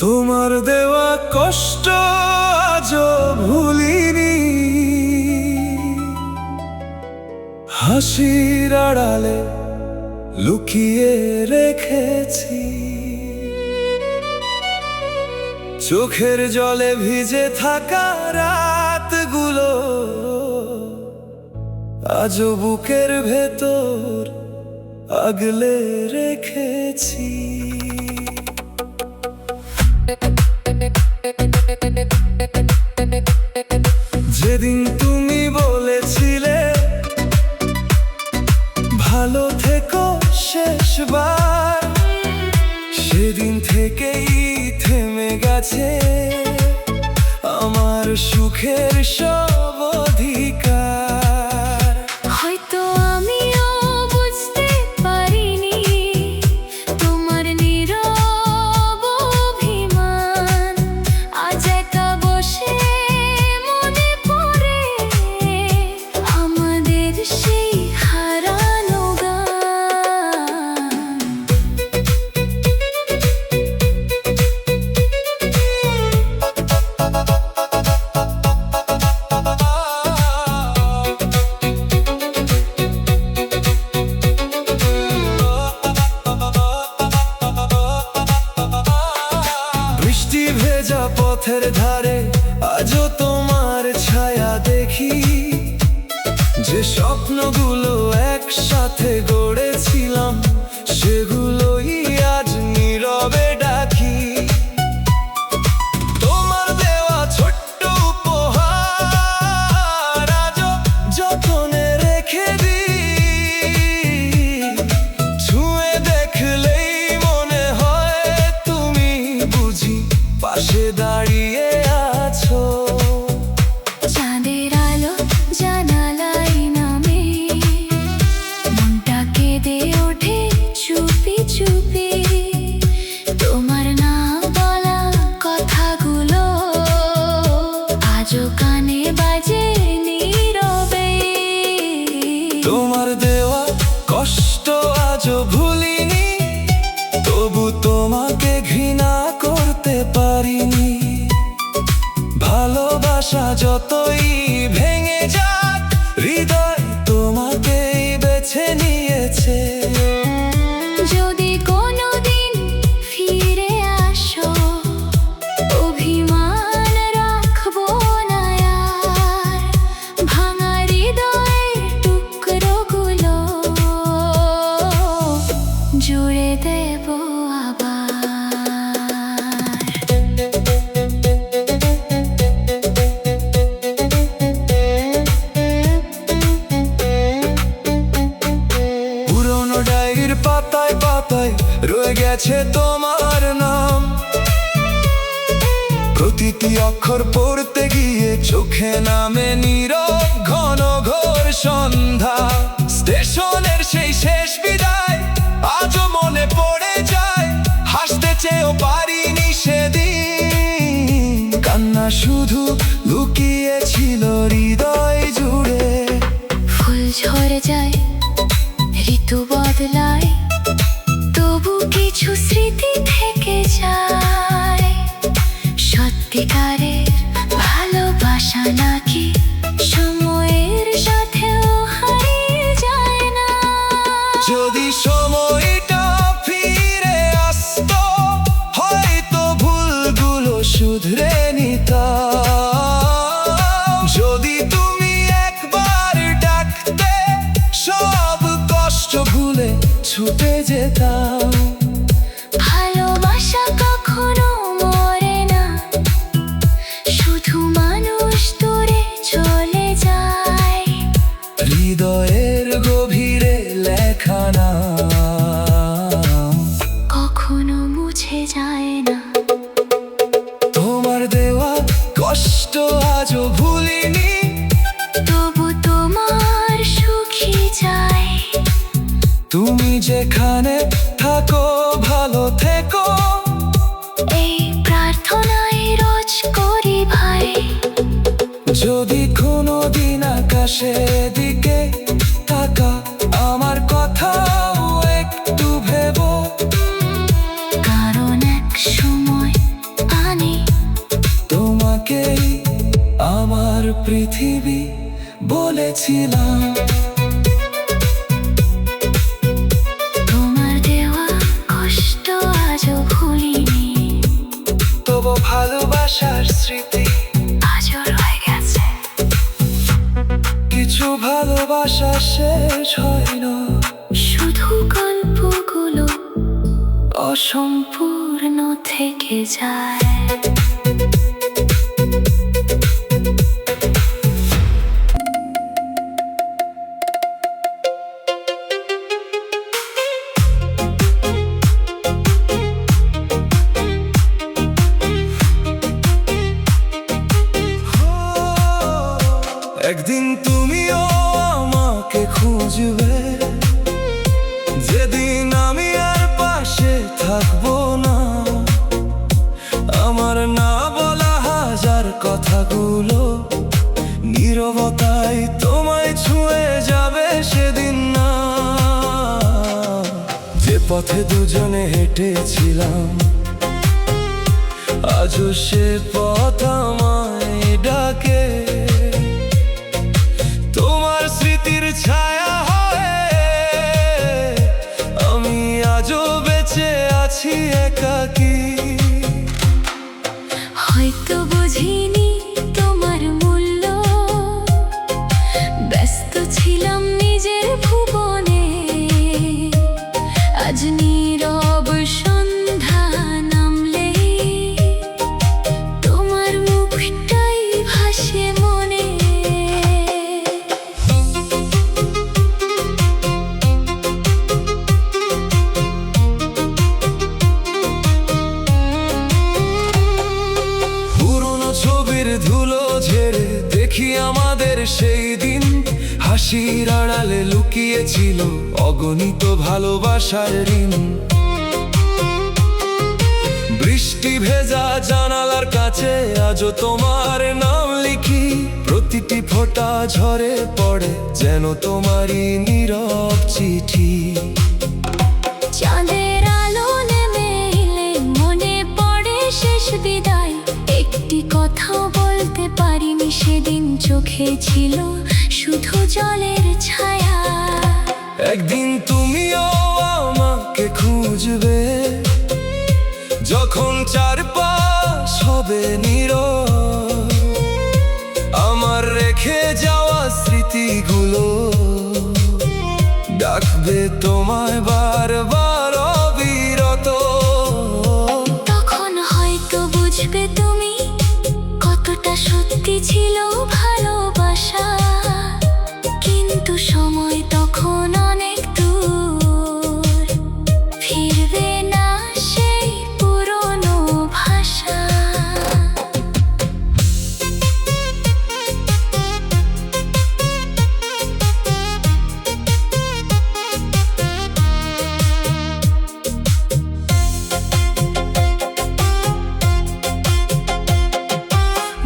তোমার দেওয়া কষ্ট আজও ভুলিনি, হাসির আড়ালে লুকিয়ে রেখেছি। চোখের জলে ভিজে থাকা রাতগুলো আজও বুকের ভেতর আগলে রেখেছি। যেদিন তুমি বলেছিলে ভালো থেকো শেষবার, সেদিন থেকেই থেমে গেছে আমার সুখের সব অধিকার। হয়তো আমিও বুঝতে পারিনি তোমার নীরব অভিমান। আজ একা বসে মনে পড়ে আমাদের সেই হারানো গান। বৃষ্টি ভেজা পথের ধারে আজও তোমার ছায়া দেখি। যে স্বপ্নগুলো একসাথে গড়েছিলাম সেগুলোই আজ নীরবে ডাকি। তোমার দেওয়া ছোট্ট উপহার আজও যতনে রেখে দিই। ছুঁয়ে দেখলেই মনে হয় তুমি বুঝি পাশে দাঁড়িয়ে আছো। চাঁদের আলো জানালায় নামে, মনটা কেঁদে ওঠে চুপি চুপি। তোমার না বলা কথাগুলো আজও কানে বাজে নীরবে। তোমার দেওয়া কষ্ট আজও ভুলিনি, তবু তোমাকে ঘৃণা করতে পারিনি। ভালোবাসা যতই ভেঙে যাক, হৃদয় তোমাকেই বেছে নিয়েছে। যদি কোনোদিন ফিরে আসো, অভিমান রাখবো না আর। ভাঙা হৃদয়ের টুকরোগুলো জুড়ে দেবো আবার। পুরোনো ডায়েরির পাতায় পাতায় রয়ে গেছে তোমার নাম। প্রতিটি অক্ষর পড়তে গিয়ে চোখে নামে নীরব ঘন ঘোর সন্ধ্যা। স্টেশনের সেই শেষ বিদায় আজও মনে পড়ে যায়, হাসতে চেয়েও পারিনি সেদিন। কান্না শুধু লুকিয়েছিল হৃদয় জুড়ে। ফুল ঝরে যায়, ঋতু বদলায়, তবু কিছু স্মৃতি থেকে যায়। সত্যিকারের ভালোবাসা নাকি সময়ের সাথেও হারিয়ে যায় না। যদি সময়টা ফিরে আসতো, হয়তো ভুলগুলো শুধরে নিতাম। যদি তুমি একবার ডাকতে, সব কষ্ট ভুলে ছুটে যেতাম। ভালোবাসা কখনো মরে না, শুধু মানুষ দূরে চলে যায়। হৃদয়ের গভীরে লেখা নাম কখনো মুছে যায় না। তোমার দেওয়া কষ্ট আজও ভুলিনি, তবু তোমার সুখী যায়। তুমি যেখানে থাকো ভালো থেকো, এই প্রার্থনাই রোজ করি ভাই। যদি কোনোদিন আকাশের দিকে তাকা, আমার কথাও একটু ভেবো। কারণ এক সময় পৃথিবী বলেছিলাম। তোমার দেওয়া কষ্ট আজও ভুলিনি, তবু ভালোবাসার স্মৃতি আজও রয়ে গেছে। কিছু ভালোবাসা শেষ হয় না, শুধু গল্পগুলো অসম্পূর্ণ থেকে যায়। একদিন তুমিও আমাকে খুঁজবে, যেদিন আমি আর পাশে থাকবো না। আমার না বলা হাজার কথাগুলো নীরবতায় তোমায় ছুঁয়ে যাবে সেদিন না। যে পথে দুজনে হেঁটেছিলাম, আজও সে পথ আমায় ডাকে। তোমার স্মৃতির ছায়া হয়ে আমি আজও বেঁচে আছি একাকী। হয়তো বুঝিনি তোমার মূল্য, ব্যস্ত ছিলাম নিজের ভুবনে। আজ নীরব সন্ধ্যা নামলে তোমার মুখটাই ভাসে মনে। পুরনো ছবির ধুলো ঝেড়ে দেখি আমাদের সেই দিন, হাসির আড়ালে লুকিয়েছিল অগণিত ভালোবাসার ঋণ। বৃষ্টি ভেজা জানালার কাছে আজও তোমার নাম লিখি, প্রতিটি ফোঁটা ঝরে পড়ে যেন তোমারই নীরব চিঠি। চাঁদের আলো নেমে এলে মনে পড়ে শেষ বিদায়, একটি কথাও বলতে পারিনি সেদিন, চোখে ছিল শুধু জলের ছায়া। একদিন তুমিও আমাকে খুঁজবে, যখন চারপাশ হবে নীরব। আমার রেখে যাওয়া স্মৃতিগুলো ডাকবে তোমায় বারবার অবিরত। তখন হয়তো বুঝবে তুমি কতটা সত্যি ছিল ভালোবাসা, কিন্তু সময় তখন অনেক দূর, ফিরবে না সেই পুরনো ভাষা।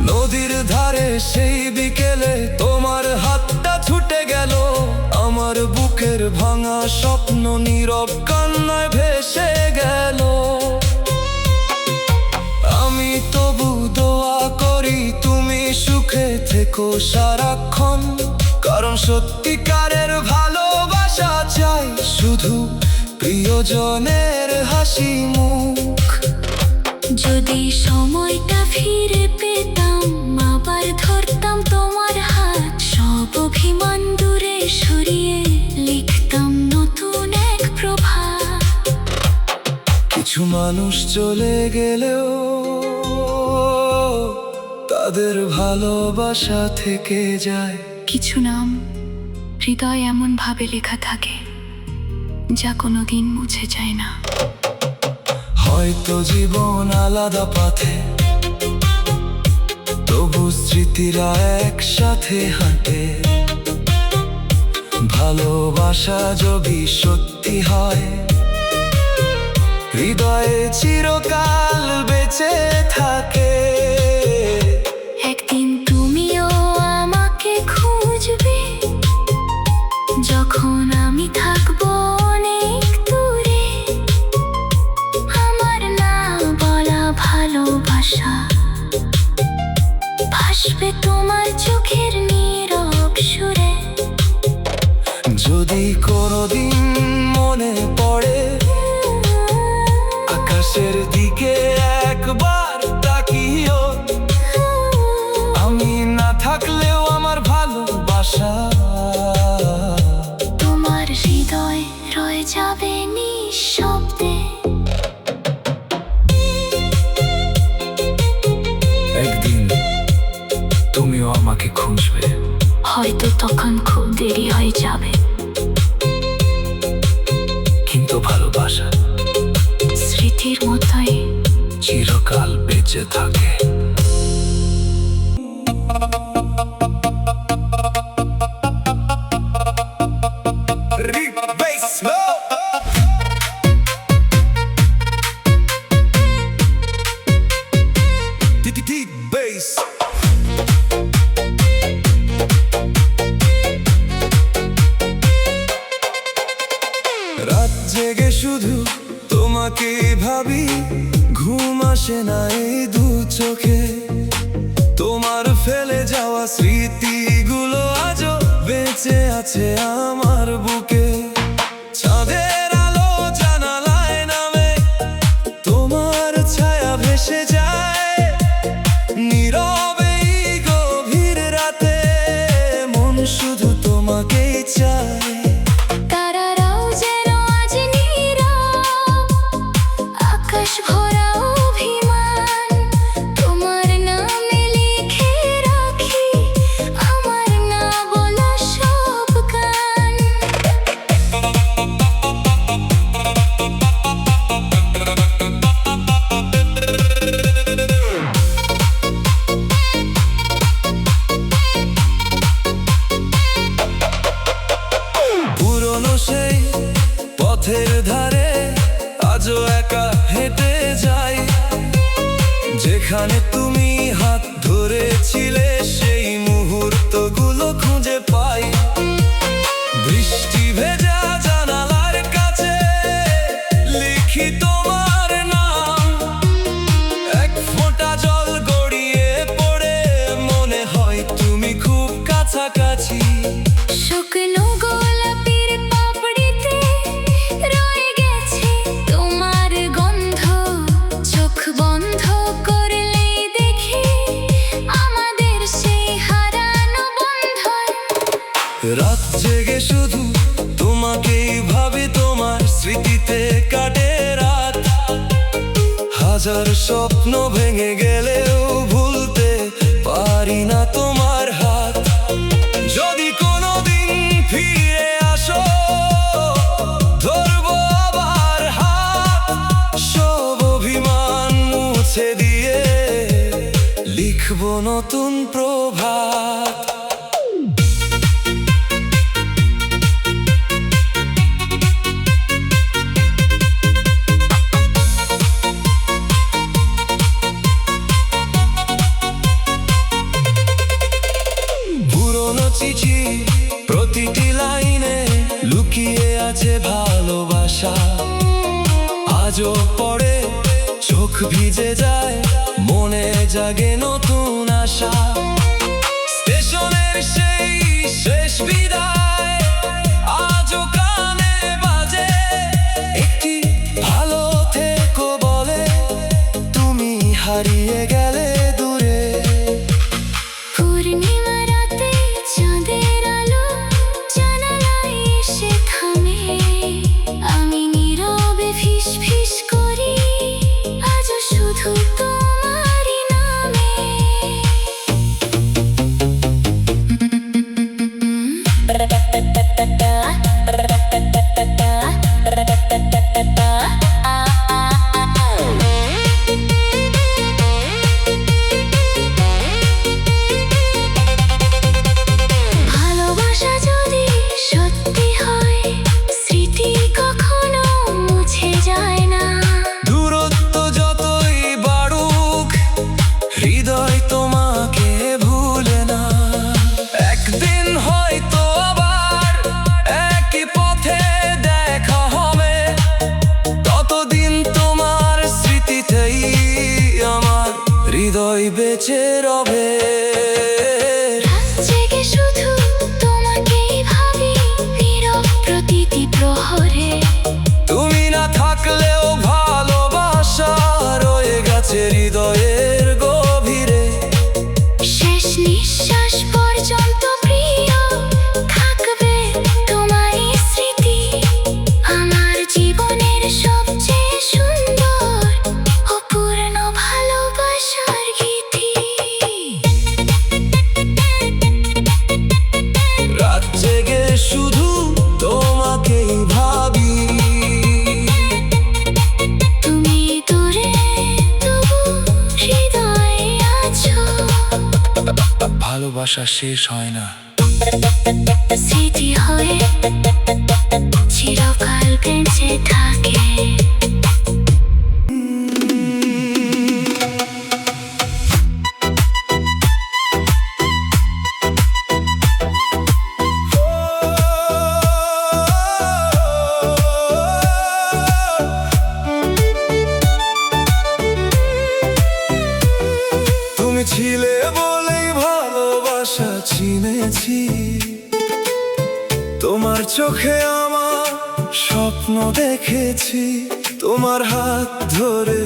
নদীর ধারে সেই বিকেলে তোমার হাতটা ছুটে গেল, আমার বুকের ভাঙা স্বপ্ন নীরব কান্নায় ভেসে গেল। আমি তবু দোয়া করি তুমি সুখে থেকো সারাক্ষণ, কারণ সত্যিকারের ভালোবাসা চাই শুধু প্রিয়জনের হাসি মুখ। যদি সময়টা ফিরে পেতাম, আবার ধরতাম তোমার হাত, সব অভিমান দূরে সরিয়ে লিখতাম নতুন এক প্রভাত। কিছু মানুষ চলে গেলেও তাদের ভালোবাসা থেকে যায়। কিছু নাম হৃদয় এমন ভাবে লেখা থাকে যা কোনোদিন মুছে যায় না। হয়তো জীবন আলাদা পথে, তবু স্মৃতিরা একসাথে হাঁটে। ভালোবাসা যদি সত্যি হয়, হৃদয়ে চিরকাল বেঁচে থাকে। একদিন তুমিও আমাকে খুঁজবে, যখন আমি থাকবো অনেক দূরে। আমার না বলা ভালোবাসা ভাসবে তোমার চোখে আমাকে খুঁজবে, হয়তো তখন খুব দেরি হয়ে যাবে, কিন্তু ভালোবাসা স্মৃতির মতোই চিরকাল বেঁচে থাকে। রাত জেগে শুধু তোমাকে ভাবি, ঘুম আসে না এই দু চোখে। তোমার ফেলে যাওয়া স্মৃতিগুলো আজও বেঁচে আছে আমার বুকে। চাঁদের আলো জানালায় নামে, তোমার ছায়া ভেসে যায় নীরবে এই গভীর রাতে, মন শুধু তোমাকেই চায়। তারারাও যেন আজ নীরব, আকাশ ভরা অভিমান, তোমার নামে লিখে রাখি আমার না বলা সব গান। পুরনো সেই পথের ধারে আজও একা হেঁটে যাই, যেখানে তুমি হাত ধরেছিলে সেই মুহূর্তগুলো খুঁজে পাই। বৃষ্টি ভেজা জানালার কাছে লিখি তোমার নাম, এক ফোঁটা জল গড়িয়ে পড়ে মনে হয় তুমি খুব কাছাকাছি। শুকনো গোলাপের পাপড়িতে রয়ে গেছে তোমার গন্ধ, চোখ বন্ধ করলেই দেখি আমাদের সেই হারানো বন্ধন। রাত জেগে শুধু তোমাকেই ভাবি, তোমার স্মৃতিতে কাটে রাত। হাজার স্বপ্ন ভেঙে গেলেও ভুলতে পারি না তোমার হাত। যদি কোনোদিন ফিরে আসো, ধরবো আবার হাত, সব অভিমান মুছে দিয়ে লিখবো নতুন প্রভাত। পুরনো চিঠি প্রতিটি লাইনে লুকিয়ে আছে ভালোবাসা, আজও পড়ে চোখ ভিজে যায়, মনে জাগে নতুন আশা। স্টেশনের সেই শেষ বিদায় আজও কানে বাজে, একটি ভালো থেকো বলে তুমি হারিয়ে গেলে দূরে। পূর্ণিমা রাতে চাঁদের আলো জানালায় এসে থামে, আমি নীরবে ফিস ফিস করি আজও শুধু তোমারই নামে। ভালোবাসা যদি সত্যি হয়, স্মৃতি কখনো মুছে যায় না। দূরত্ব যতই বাড়ুক, হৃদয় তোমাকে ভুলে না। একদিন হয়তো আবার একই পথে দেখা হবে, ততদিন তোমার স্মৃতিতেই আমার হৃদয় বেঁচে রবে। রাত জেগে শুধু তোমাকেই ভাবি, নীরব প্রতিটি প্রহরে। তুমি না থাকলেও ভালোবাসা রয়ে গেছে হৃদয়ের গভীরে। শেষ নিঃশ্বাস পর্যন্ত প্রিয় থাকবে তোমারই স্মৃতি, আমার জীবনের সবচেয়ে সুন্দর অপূর্ণ ভালোবাসার গীতি। ভালোবাসা শেষ হয় না। স্মৃতি হয়ে চিরকাল বেঁচে থাকে। তুমি ছিলে বলেই ভালোবাসা চিনেছি, তোমার চোখে আমার স্বপ্ন দেখেছি, তোমার হাত ধরে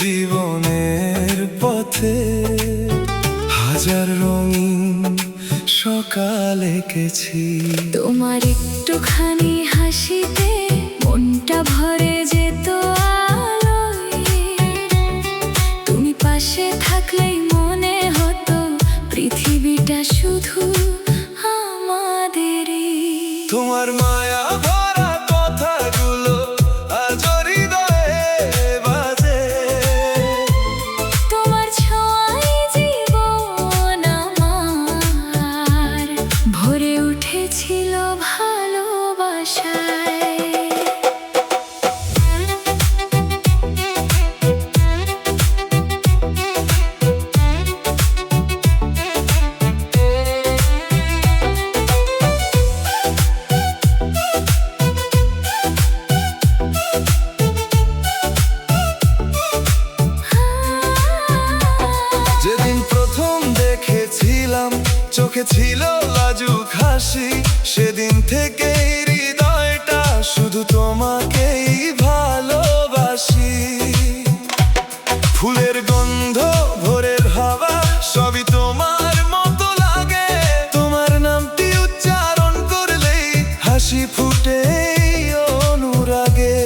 জীবনের পথে হাজার রঙিন সকাল এঁকেছি। তোমার একটুখানি হাসিতে মনটা ভরে যেত আলোয়। তুমি পাশে থাকলেই মনে হতো পৃথিবীটা শুধু আমাদেরই। তোমার মায়া ভরা কথাগুলো আজ হৃদয়ে বাজে, তোমার ছোঁয়ায় জীবন আমার ভরে উঠেছিল ভালোবাসায়। যেদিন প্রথম দেখেছিলাম চোখে ছিল লাজুক হাসি, সেদিন থেকে হৃদয়টা শুধু তোমাকেই ভালোবাসি। ফুলের গন্ধ ভোরের হাওয়া সবই তোমার মতো লাগে, তোমার নামটি উচ্চারণ করলেই হাসি ফুটে অনুরাগে।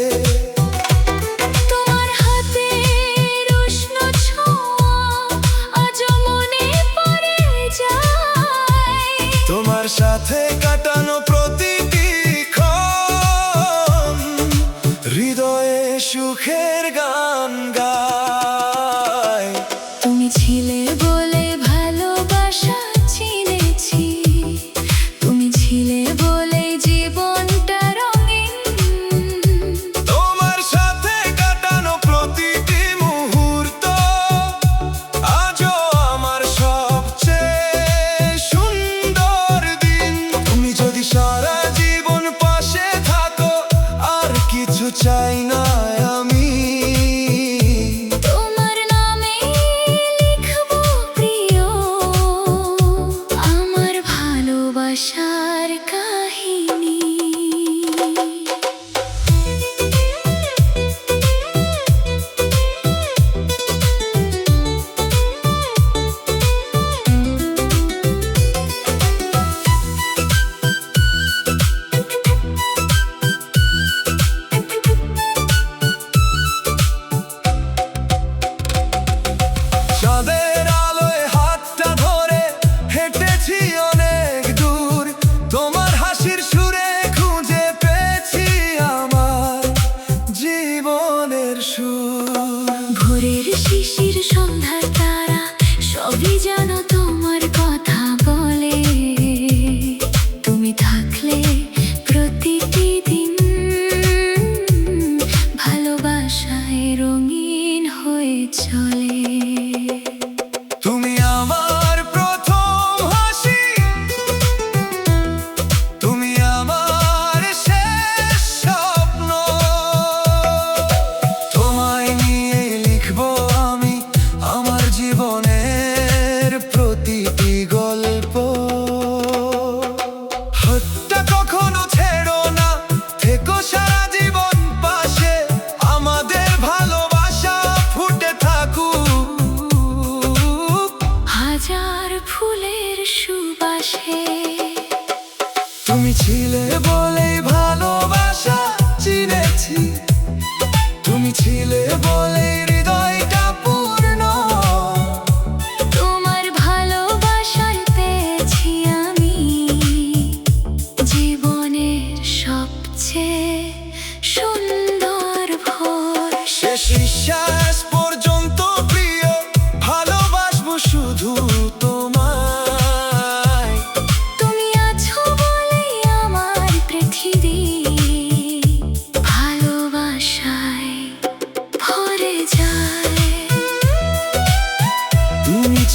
তোমার হাতের উষ্ণ ছোঁয়া আজও মনে পড়ে যায়। তোমার সাথে কাটানো প্রতিটি ক্ষণ হৃদয়ে সুখের গান গায়। তুমি ছিলে বলে ভালোবাসা চিনেছি, তুমি ছিলে বলে জীবনটা রঙিন। তোমার সাথে কাটানো প্রতিটি মুহূর্ত আজও আমার সবচেয়ে সুন্দর দিন। তুমি যদি সারা জীবন পাশে থাকো আর কিছু চাই না আমি। তোমার নামে লিখবো প্রিয় আমার ভালোবাসার কাহিনী। চাঁদের আলোয় হাতটা ধরে হেঁটেছি অনেক দূর, তোমার হাসির সুরে খুঁজে পেয়েছি আমার জীবনের সুর। ভোরের শিশির সন্ধ্যার তারা সবই যেন তোমার কথা বলে। তুমি থাকলে প্রতিটি দিন ভালোবাসায় রঙিন হয়ে চলে। তুমি আমার প্রথম হাসি, তুমি আমার শেষ স্বপ্ন, তোমায় নিয়ে লিখবো আমি আমার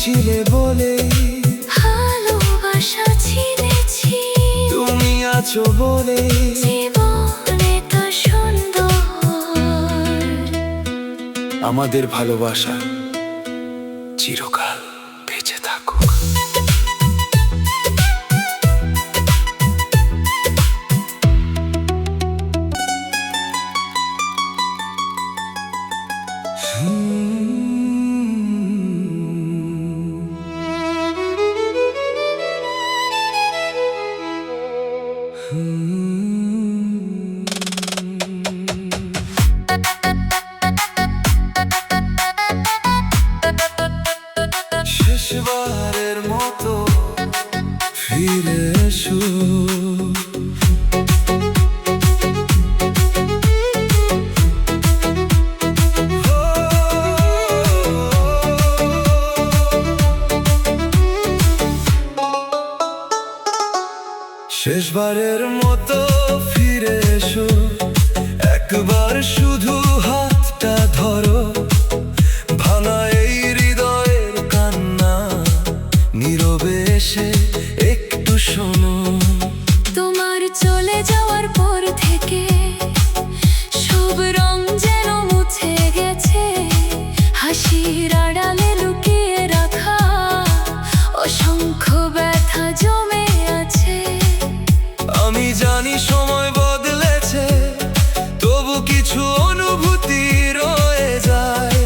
ছিলে বলে ভালোবাসা ছিঁড়েছি, তুমি আছো বলে জীবন এত সুন্দর। আমাদের ভালোবাসা চিরকাল বেঁচে থাকুক। শেষবারের মতো ফিরে এসো, শেষবারের মতো ফিরে এসো, একবার শুধু হাতটা ধরো, ভাঙা এই হৃদয়ের কান্না নীরবে এসে একটু শোনো। তোমার চলে যাওয়ার পর থেকে সব রং যেন মুছে গেছে, হাসির আড়ালে লুকিয়ে রাখা অসংখ্য ব্যথা জমে আছে। আমি জানি সময় বদলেছে, তবু কিছু অনুভূতি রয়ে যায়,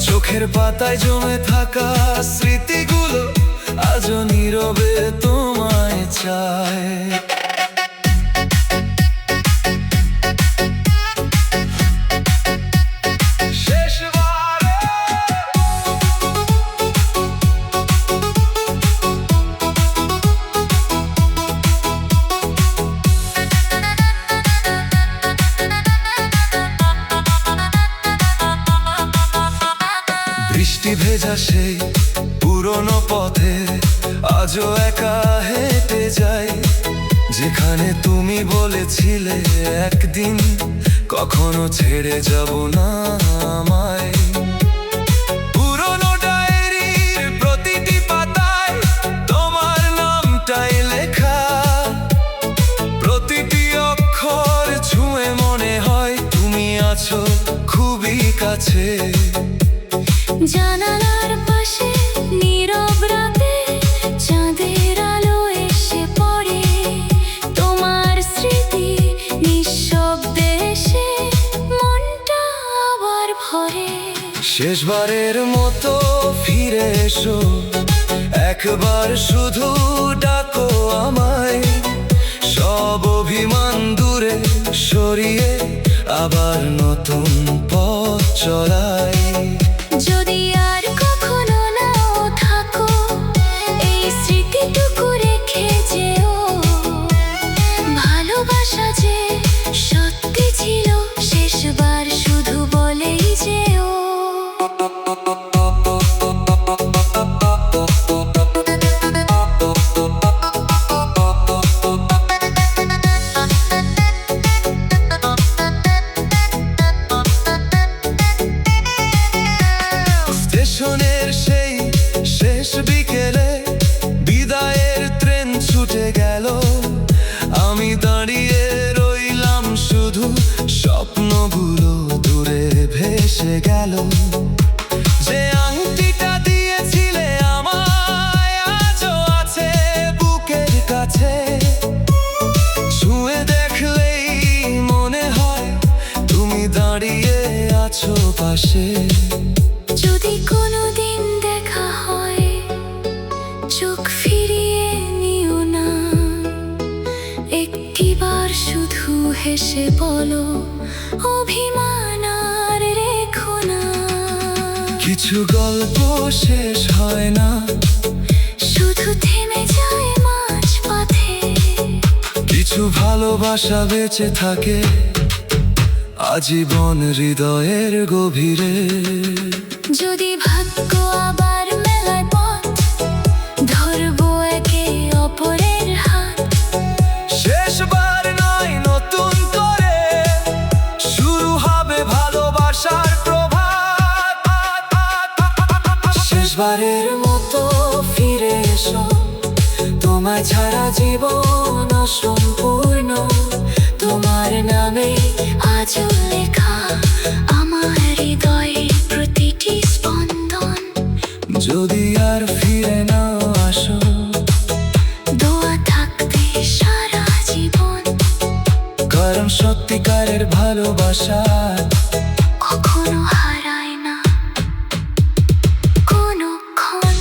চোখের পাতায় জমে থাকা স্মৃতিগুলো আজও নীরবে তোমায় চায়। বৃষ্টি ভেজা সেই পুরনো পথে আজও একা হেঁটে যাই, যেখানে তুমি বলেছিলে একদিন কখনো ছেড়ে যাব না আমায়। পুরনো ডায়েরির প্রতিটি পাতায় তোমার নামটাই লেখা, প্রতিটি অক্ষর ছুঁয়ে মনে হয় তুমি আছো খুবই কাছে। জানালার পাশে নীরব রাতে চাঁদের আলো এসে পড়ে, তোমার স্মৃতি নিঃশব্দে এসে মনটা আবার ভরে। শেষবারের মতো ফিরে এসো, একবার শুধু ডাকো আমায়, সব অভিমান দূরে সরিয়ে আবার নতুন পথ চলাই। যদি আর কখনো নাও থাকো, এই স্মৃতিটুকু রেখে যেও, ভালোবাসা যে সত্যি ছিল শেষবার শুধু বলেই যেও। স্টেশনের সেই শেষ বিকেলে বিদায়ের ট্রেন ছুটে গেল, আমি দাঁড়িয়ে রইলাম শুধু, স্বপ্নগুলো দূরে ভেসে গেল। যে আংটিটা দিয়েছিলে আমায় আজও আছে বুকের কাছে, ছুঁয়ে দেখলেই মনে হয় তুমি দাঁড়িয়ে আছো পাশে। যদি কোনোদিন দেখা হয় চোখ ফিরিয়ে নিও না, একটিবার শুধু হেসে বলো অভিমান আর রেখো না। কিছু গল্প শেষ হয় না, শুধু থেমে যায় মাঝ পথে, কিছু ভালোবাসা বেঁচে থাকে আজীবন হৃদয়ের গভীরে। যদি ভাগ্য আবার মেলায় পথ, ধরবো একে অপরের হাত, শেষবার নয় নতুন করে শুরু হবে ভালোবাসার প্রভাত। শেষ শেষবারের মতো ফিরে এসো, তোমায় ছাড়া জীবন অসম্পূর্ণ। তোমার নামে আজও লেখা আমার হৃদয়ের প্রতিটি স্পন্দন। যদি আর ফিরে না আসো, দোয়া থাকবে সারা জীবন, কারণ সত্যিকারের ভালোবাসা কখনো হারায় না কোনক্ষণ।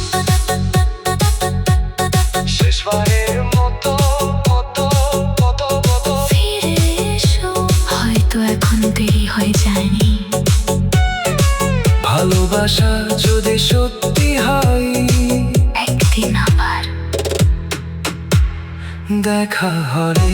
শেষবারের মতো ফিরে এসো, হয়তো এখন দেরি হয়ে যায়নি। ভালোবাসা যদি সত্যি হয়, একদিন আবার দেখা হবে।